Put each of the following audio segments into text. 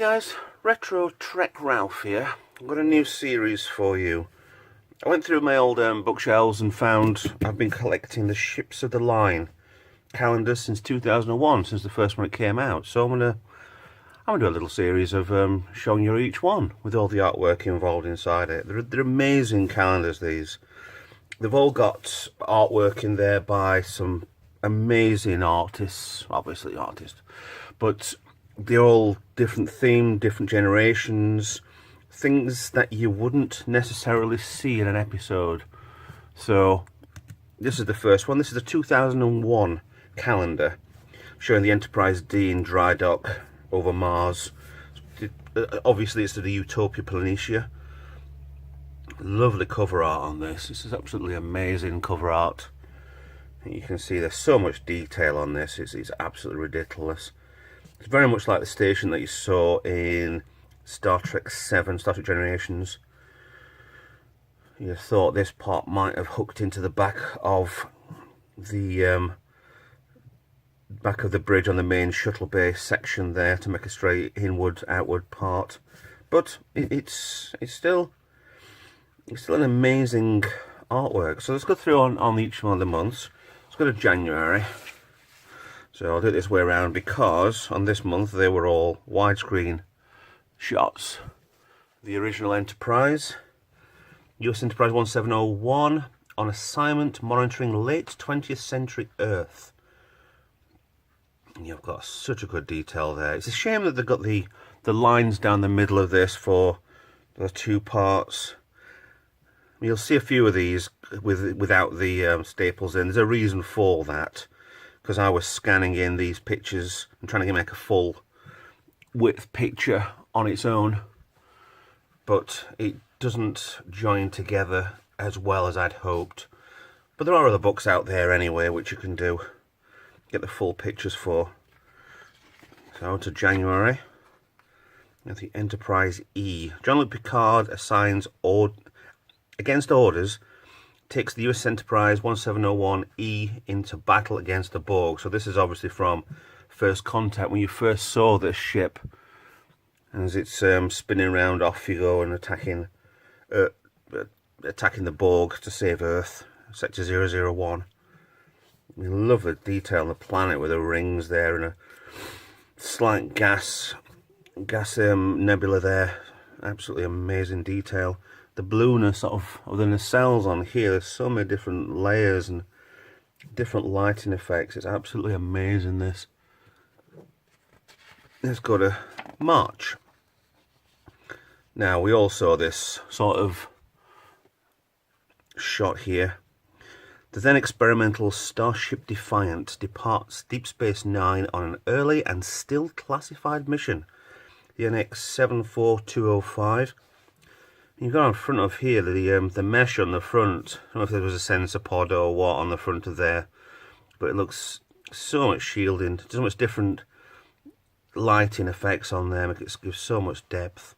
guys, Retro Trek Ralph here. I've got a new series for you. I went through my old bookshelves and found I've been collecting the Ships of the Line calendars since 2001, since the first one it came out. So I'm gonna do a little series of showing you each one with all the artwork involved inside it. They're amazing calendars, these. They've all got artwork in there by some amazing artists, obviously artists, but they're all different theme, different generations, things that you wouldn't necessarily see in an episode. So this is the first one. This is the 2001 calendar showing the Enterprise D in dry dock over Mars. Obviously it's to the Utopia Planitia. Lovely cover art on this. This is absolutely amazing cover art. You can see there's so much detail on this. It's absolutely ridiculous. It's very much like the station that you saw in Star Trek 7, Star Trek Generations. You thought this part might have hooked into the back of the bridge on the main shuttle bay section there to make a straight inward outward part, but it's still an amazing artwork. So let's go through on each one of the months. Let's go to January. So I'll do it this way around because on this month they were all widescreen shots. The original Enterprise, US Enterprise 1701, on assignment monitoring late 20th century Earth. You've got such a good detail there. It's a shame that they've got the lines down the middle of this for the two parts. You'll see a few of these without the staples in. There's a reason for that, because I was scanning in these pictures and trying to make a full width picture on its own, but it doesn't join together as well as I'd hoped. But there are other books out there anyway which you can do, get the full pictures for. So to January, the Enterprise E. Jean-Luc Picard assigns against orders, takes the US Enterprise 1701E into battle against the Borg. So this is obviously from First Contact, when you first saw this ship. And as it's spinning around, off you go and attacking the Borg to save Earth, Sector 001. We love the detail on the planet with the rings there and a slight gas nebula there. Absolutely amazing detail. The blueness of the nacelles on here, there's so many different layers and different lighting effects. It's absolutely amazing, this. Let's go to March. Now, we all saw this sort of shot here. The then experimental Starship Defiant departs Deep Space Nine on an early and still classified mission, the NX 74205. You've got on front of here the mesh on the front. I don't know if there was a sensor pod or what on the front of there, but it looks so much shielding, so much different lighting effects on there. It gives so much depth.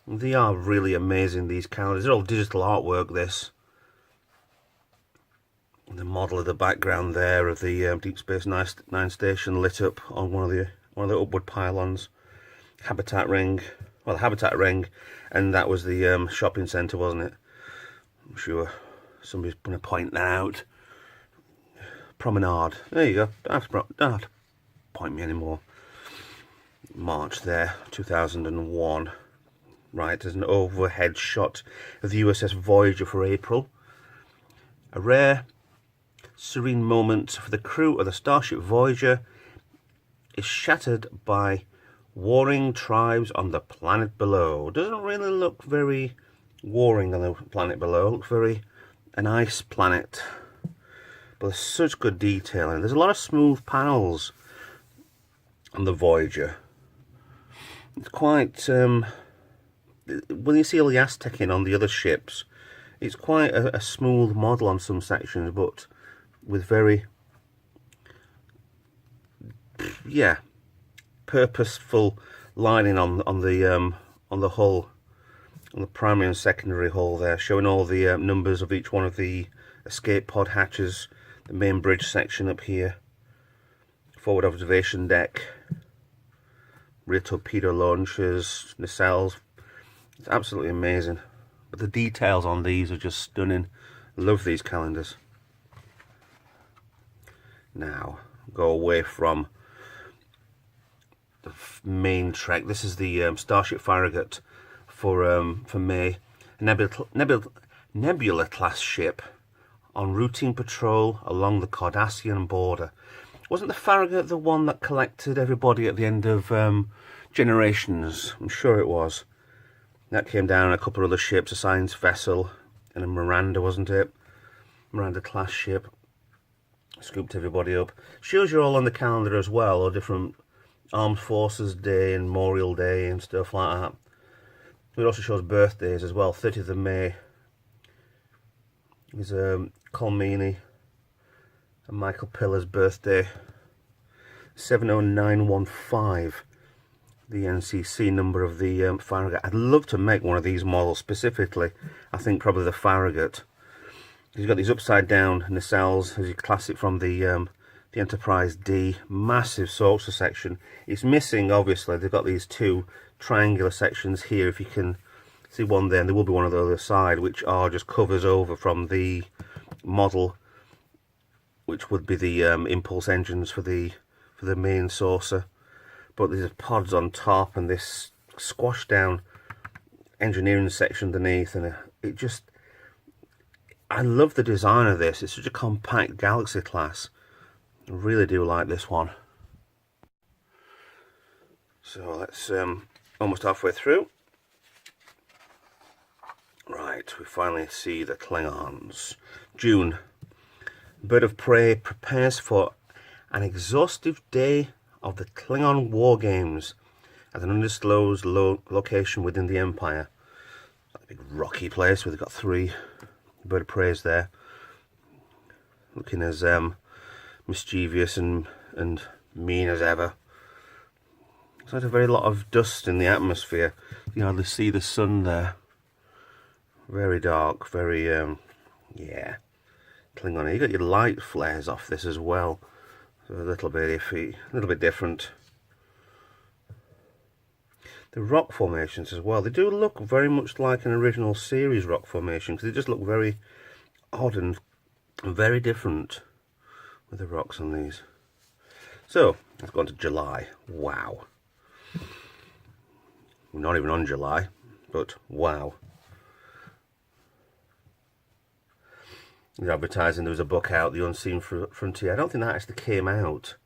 They are really amazing, these calendars. They're all digital artwork, this. The model of the background there of the Deep Space Nine station lit up on one of the upward pylons. Habitat ring. Well, the Habitat ring, and that was the shopping centre, wasn't it? I'm sure somebody's going to point that out. Promenade. There you go. Don't have to point me anymore. March there, 2001. Right, there's an overhead shot of the USS Voyager for April. A rare, serene moment for the crew of the Starship Voyager is shattered by warring tribes on the planet below. Doesn't really look very warring on the planet below. It looks very a nice planet, but there's such good detail, and there's a lot of smooth panels on the Voyager. It's quite when you see all the Aztecing on the other ships, it's quite a smooth model on some sections, but with very purposeful lining on the hull, on the primary and secondary hull there, showing all the numbers of each one of the escape pod hatches, the main bridge section up here, forward observation deck. rear torpedo launchers, nacelles. It's absolutely amazing. But the details on these are just stunning. I love these calendars. Now, go away from the main trek. This is the Starship Farragut for May. A Nebula class ship on routine patrol along the Cardassian border. Wasn't the Farragut the one that collected everybody at the end of Generations? I'm sure it was. That came down a couple of other ships, a science vessel and a Miranda, wasn't it? Miranda class ship. Scooped everybody up. Shows you all on the calendar as well, or different Armed Forces Day and Memorial Day and stuff like that. It also shows birthdays as well. 30th of May is Colmini and Michael Pillar's birthday. 70915. The NCC number of the Farragut. I'd love to make one of these models specifically. I think probably the Farragut. He's got these upside down nacelles, as you classic from the Enterprise D. Massive saucer section. It's missing, obviously. They've got these two triangular sections here. If you can see one there, and there will be one on the other side, which are just covers over from the model, which would be the impulse engines for the main saucer. But there's pods on top and this squashed down engineering section underneath, and it just, I love the design of this. It's such a compact Galaxy class. I really do like this one. So let's almost halfway through. Right, we finally see the Klingons. June. Bird of Prey prepares for an exhaustive day of the Klingon war games at an undisclosed location within the Empire. A big rocky place where they've got 3 bird of preys there, looking as mischievous and mean as ever. There's a very lot of dust in the atmosphere. You can hardly see the sun there. Very dark, very yeah, Klingon. You got your light flares off this as well. So a little bit iffy, a little bit different. The rock formations as well, they do look very much like an original series rock formation, because they just look very odd and very different with the rocks on these. So, let's go on to July. Wow. We're not even on July, but wow. They're advertising there was a book out, The Unseen Frontier. I don't think that actually came out.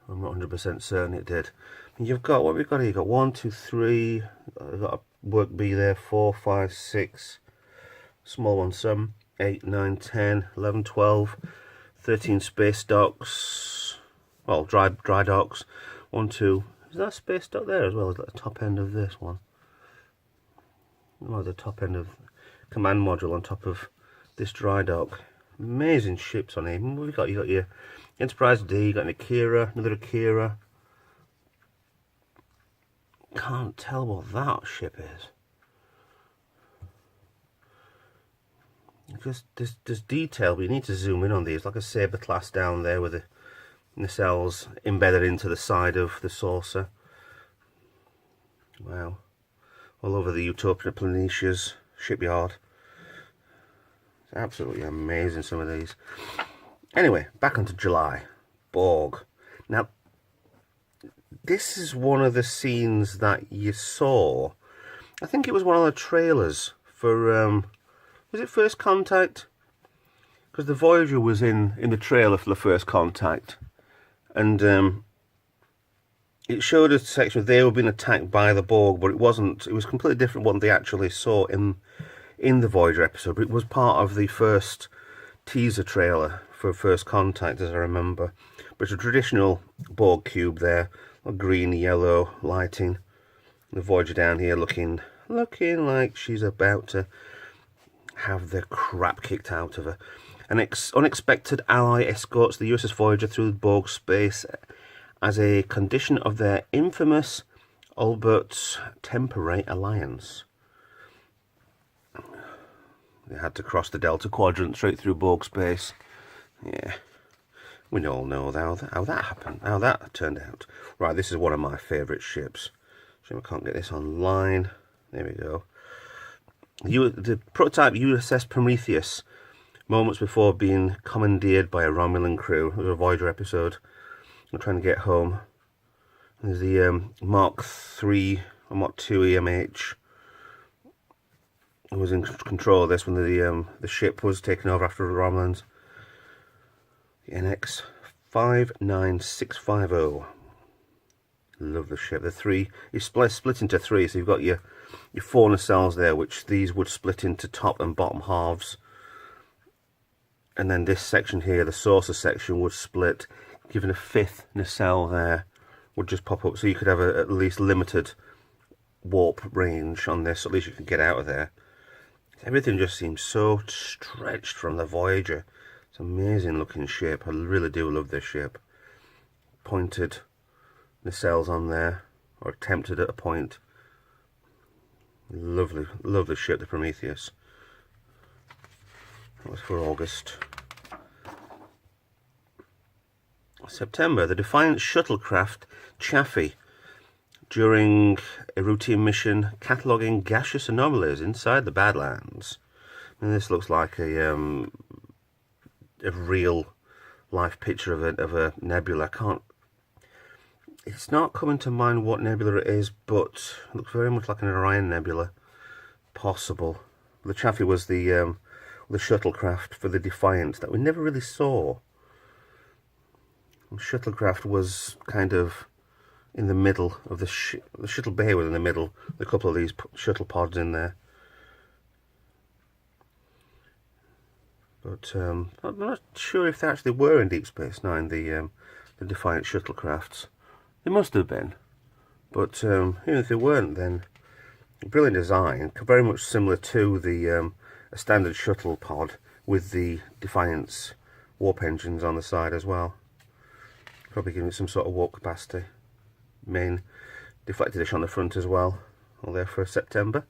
I'm not 100% certain it did. And you've got, what we've got here, you've got 1, 2, 3, I've got a work B there, 4, 5, 6, small one, some, 8, 9, 10, 11, 12, 13 space docks, well, dry docks, 1, 2, is that a space dock there as well? Is that the top end of this one? Oh, the top end of command module on top of this dry dock. Amazing ships on here. What have you got? You got your Enterprise D, you got an Akira, another Akira. Can't tell what that ship is. Just there's detail, but you need to zoom in on these. Like a Saber class down there with the nacelles embedded into the side of the saucer. Wow. All over the Utopian Planetia's shipyard. It's absolutely amazing, some of these. Anyway, back onto July. Borg. Now, this is one of the scenes that you saw. I think it was one of the trailers for, was it First Contact? Because the Voyager was in the trailer for the First Contact. And it showed a section where they were being attacked by the Borg, but it wasn't. It was completely different what they actually saw in the Voyager episode. But it was part of the first teaser trailer for First Contact, as I remember. But it's a traditional Borg cube there, green, yellow lighting. The Voyager down here looking like she's about to have the crap kicked out of her. An unexpected ally escorts the USS Voyager through the Borg space as a condition of their infamous Albert Temporary Alliance. They had to cross the Delta Quadrant straight through Borg space. Yeah. We all know how that happened, how that turned out. Right, this is one of my favourite ships. Shame I can't get this online. There we go. The prototype USS Prometheus, moments before being commandeered by a Romulan crew. It was a Voyager episode. I'm trying to get home. There's the Mark III or Mark II EMH. I was in control of this when the ship was taken over after the Romulans. The NX 59650. Love the ship. The three, you split into three, so you've got your four nacelles there, which these would split into top and bottom halves. And then this section here, the saucer section, would split, giving a fifth nacelle there, would just pop up, so you could have at least limited warp range on this, at least you can get out of there. Everything just seems so stretched from the Voyager. It's an amazing looking ship. I really do love this ship. Pointed nacelles on there, or attempted at a point. Lovely, lovely ship, the Prometheus. That was for August. September, the Defiant shuttlecraft Chaffee, during a routine mission cataloguing gaseous anomalies inside the Badlands. And this looks like a real life picture of a nebula. It's not coming to mind what nebula it is, but it looks very much like an Orion nebula. Possible. The Chaffee was the shuttlecraft for the Defiant that we never really saw. The shuttlecraft was kind of in the middle of the shuttle bay was in the middle. A couple of these shuttle pods in there. But I'm not sure if they actually were in Deep Space Nine, the Defiant shuttlecrafts. They must have been. But even if they weren't, then brilliant design, very much similar to the a standard shuttle pod with the Defiant's warp engines on the side as well. Probably giving it some sort of warp capacity. Main deflector dish on the front as well. All there for September.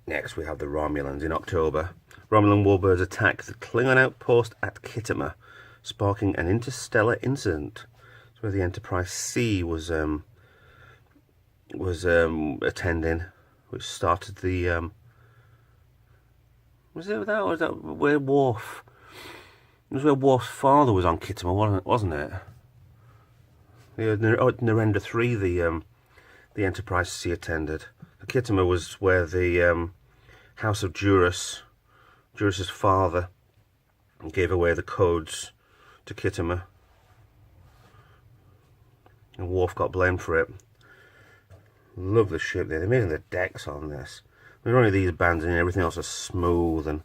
Next we have the Romulans in October. Romulan warbirds attack the Klingon outpost at Khitomer, sparking an interstellar incident. It's where the Enterprise C was attending, which started the was that where Worf? It was where Worf's father was on Khitomer, wasn't it? Yeah, Narendra 3, the Enterprise C attended. Khitomer was where the House of Juras, Juras's father, gave away the codes to Khitomer, and Worf got blamed for it. Love the ship there. They're making the decks on this. There are only these bands and everything else is smooth and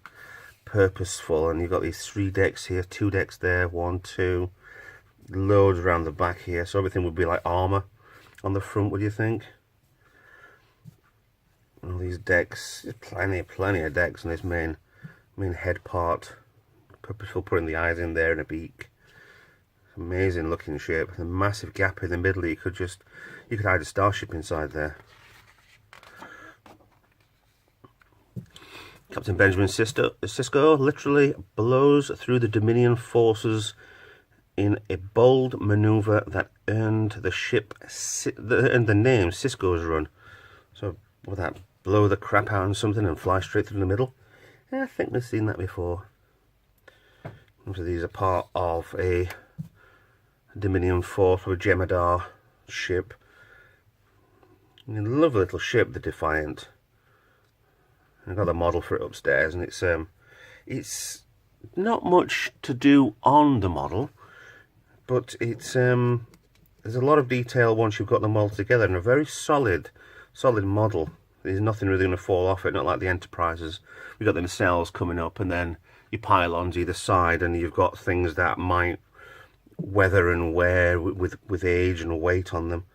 purposeful, and you've got these 3 decks here, 2 decks there, 1, 2, loads around the back here, so everything would be like armour on the front, would you think? All these decks, plenty of decks on this main head part. Purposeful, putting the eyes in there and a beak. Amazing looking ship. A massive gap in the middle. You could hide a starship inside there. Captain Benjamin Sisko literally blows through the Dominion forces in a bold manoeuvre that earned the name Sisko's Run. So, will that blow the crap out on something and fly straight through the middle? Yeah, I think we've seen that before. So these are part of a Dominion force with a Jemadar ship. A lovely little ship, the Defiant. I've got the model for it upstairs, and it's not much to do on the model, but it's there's a lot of detail once you've got the model together, and a very solid model. There's nothing really going to fall off it, not like the Enterprises. We've got the nacelles coming up, and then your pylons either side, and you've got things that might weather and wear with age and weight on them.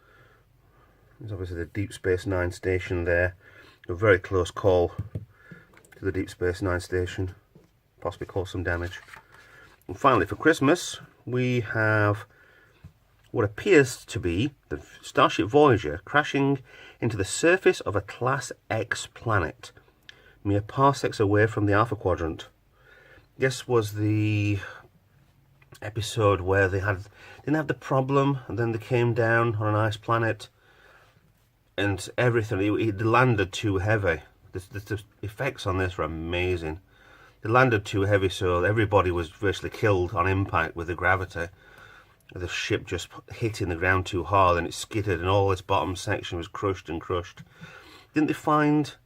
There's obviously the Deep Space Nine station there. A very close call to the Deep Space Nine station. Possibly cause some damage. And finally, for Christmas, we have what appears to be the Starship Voyager crashing into the surface of a Class X planet, mere parsecs away from the Alpha Quadrant. This was the episode where they didn't have the problem, and then they came down on an ice planet, and everything. They landed too heavy. The effects on this were amazing. They landed too heavy, so everybody was virtually killed on impact with the gravity. The ship just hitting the ground too hard, and it skidded, and all its bottom section was crushed and crushed. Didn't they find?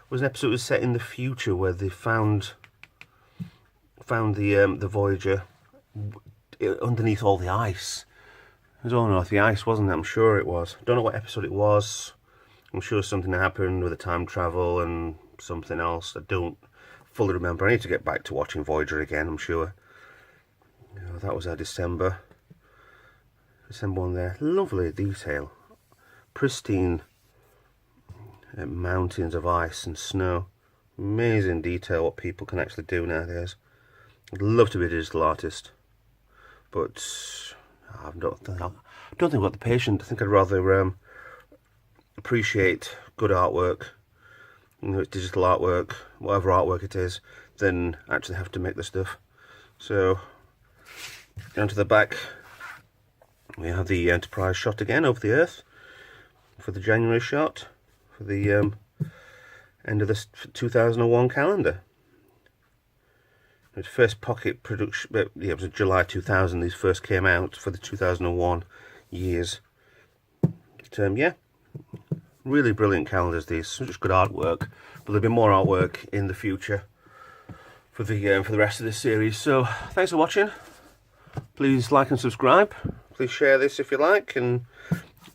Was an episode that was set in the future where they found the Voyager underneath all the ice. It was all underneath the ice, wasn't it? I'm sure it was. Don't know what episode it was. I'm sure something happened with the time travel and something else. I don't fully remember. I need to get back to watching Voyager again, I'm sure. That was our December one there. Lovely detail. Pristine mountains of ice and snow. Amazing detail what people can actually do nowadays. I'd love to be a digital artist, but I don't think I've got the patience. I think I'd rather appreciate good artwork, it's digital artwork, whatever artwork it is, than actually have to make the stuff. So, down to the back, we have the Enterprise shot again over the Earth for the January shot for the end of the 2001 calendar. Its first pocket production, it was July 2000. These first came out for the 2001 years. But, yeah. Really brilliant calendars, these. Such good artwork, but there'll be more artwork in the future for the rest of this series. So thanks for watching. Please like and subscribe. Please share this if you like, and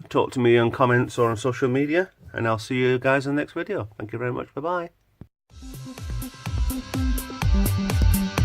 talk to me on comments or on social media. And I'll see you guys in the next video. Thank you very much. Bye bye.